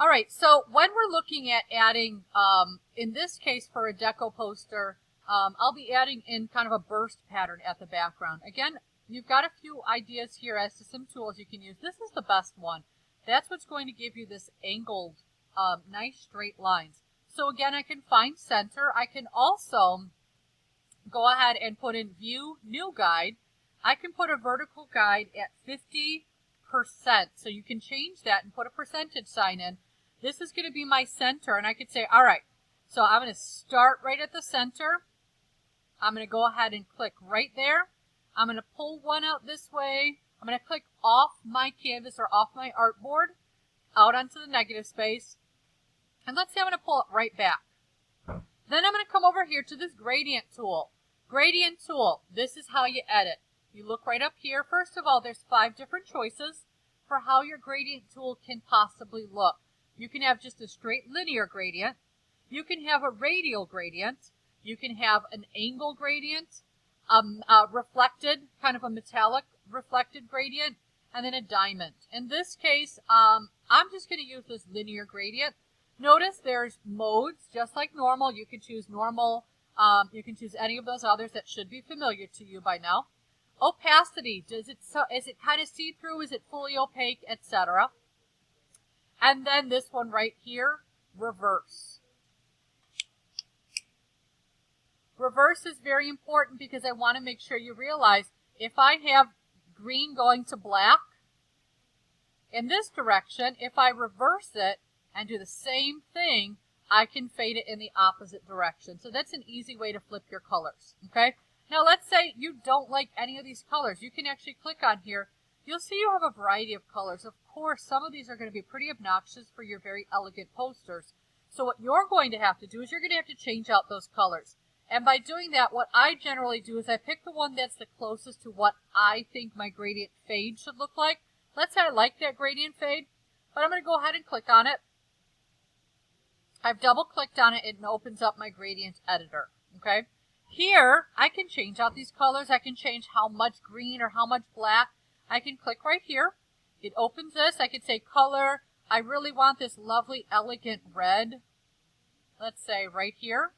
All right, so when we're looking at adding, in this case for a deco poster, I'll be adding in kind of a burst pattern at the background. Again, you've got a few ideas here as to some tools you can use. This is the best one. That's what's going to give you this angled, nice straight lines. So again, I can find center. I can also go ahead and put in view, new guide. I can put a vertical guide at 50%. So you can change that and put a percentage sign in. This is going to be my center, and I could say, all right, so I'm going to start right at the center. I'm going to go ahead and click right there. I'm going to pull one out this way. I'm going to click off my canvas or off my artboard, out onto the negative space. And let's say I'm going to pull it right back. Then I'm going to come over here to this gradient tool. Gradient tool, this is how you edit. You look right up here. First of all, there's 5 different choices for how your gradient tool can possibly look. You can have just a straight linear gradient. You can have a radial gradient. You can have an angle gradient, reflected, kind of a metallic reflected gradient, and then a diamond. In this case, I'm just going to use this linear gradient. Notice there's modes, just like normal. You can choose normal. You can choose any of those others that should be familiar to you by now. Opacity, is it kind of see-through? Is it fully opaque, etc.? And then this one right here, reverse. Reverse is very important because I want to make sure you realize if I have green going to black in this direction, if I reverse it and do the same thing, I can fade it in the opposite direction. So that's an easy way to flip your colors, okay? Now let's say you don't like any of these colors. You can actually click on here. You'll see you have a variety of colors. Of course, some of these are going to be pretty obnoxious for your very elegant posters. So what you're going to have to do is you're going to have to change out those colors. And by doing that, what I generally do is I pick the one that's the closest to what I think my gradient fade should look like. Let's say I like that gradient fade, but I'm going to go ahead and click on it. I've double clicked on it and it opens up my gradient editor, okay? Here, I can change out these colors. I can change how much green or how much black. I can click right here. It opens this. I can say color. I really want this lovely, elegant red. Let's say right here.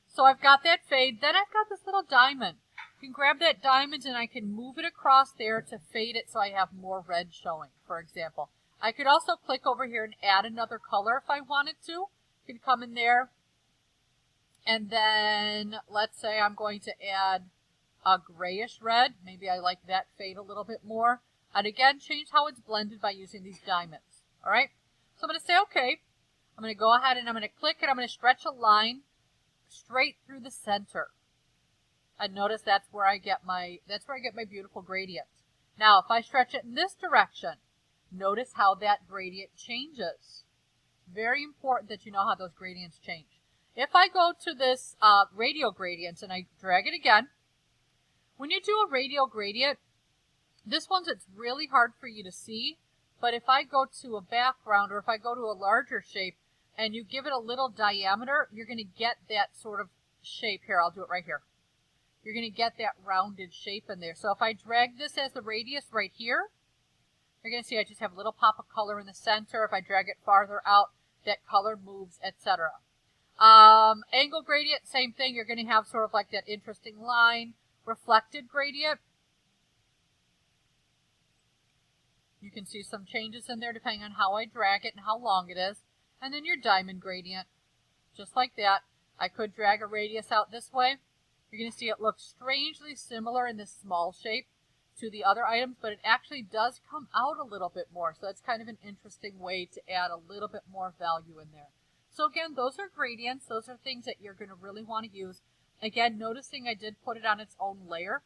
So I've got that fade. Then I've got this little diamond. You can grab that diamond and I can move it across there to fade it so I have more red showing, for example. I could also click over here and add another color if I wanted to. You can come in there. And then let's say I'm going to add a grayish red. Maybe I like that fade a little bit more. And again, change how it's blended by using these diamonds. All right. So I'm going to say, okay. I'm going to go ahead and I'm going to click and I'm going to stretch a line straight through the center. And notice that's where I get my beautiful gradient. Now, if I stretch it in this direction, notice how that gradient changes. Very important that you know how those gradients change. If I go to this radial gradient and I drag it again, when you do a radial gradient, this one's it's really hard for you to see, but if I go to a background or if I go to a larger shape and you give it a little diameter, you're going to get that sort of shape here. I'll do it right here. You're going to get that rounded shape in there. So if I drag this as the radius right here, you're going to see I just have a little pop of color in the center. If I drag it farther out, that color moves, etc. Angle gradient, same thing. You're going to have sort of like that interesting line. Reflected gradient. You can see some changes in there depending on how I drag it and how long it is. And then your diamond gradient, just like that. I could drag a radius out this way. You're going to see it looks strangely similar in this small shape to the other items, but it actually does come out a little bit more. So that's kind of an interesting way to add a little bit more value in there. So again, those are gradients. Those are things that you're going to really want to use. Again, noticing I did put it on its own layer.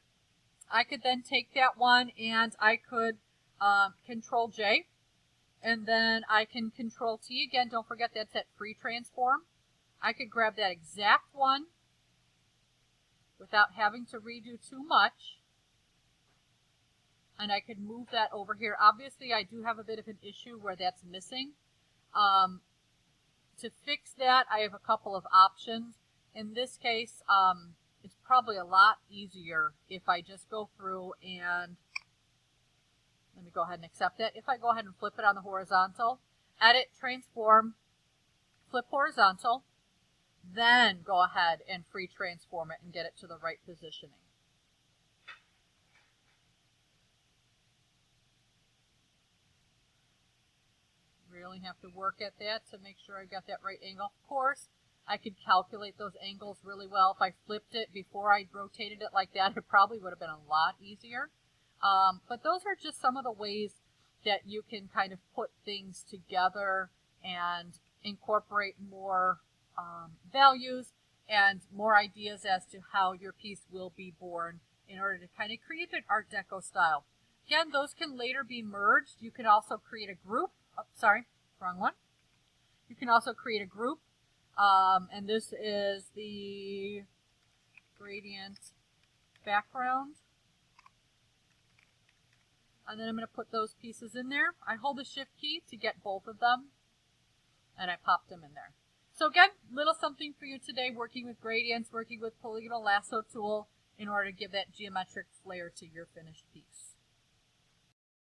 I could then take that one and I could Control J. And then I can Control T. Again, don't forget that's that free transform. I could grab that exact one without having to redo too much. And I could move that over here. Obviously, I do have a bit of an issue where that's missing. To fix that, I have a couple of options. In this case, it's probably a lot easier if I just go through and let me go ahead and accept it. If I go ahead and flip it on the horizontal, edit, transform, flip horizontal, then go ahead and free transform it and get it to the right positioning. Really have to work at that to make sure I got that right angle. Of course, I could calculate those angles really well. If I flipped it before I rotated it like that, it probably would have been a lot easier. But those are just some of the ways that you can kind of put things together and incorporate more values and more ideas as to how your piece will be born in order to kind of create an Art Deco style. Again, those can later be merged. You can also create a group. Oh, sorry, wrong one. You can also create a group. And this is the gradient background. And then I'm going to put those pieces in there. I hold the shift key to get both of them. And I popped them in there. So again, little something for you today, working with gradients, working with polygonal lasso tool in order to give that geometric flair to your finished piece.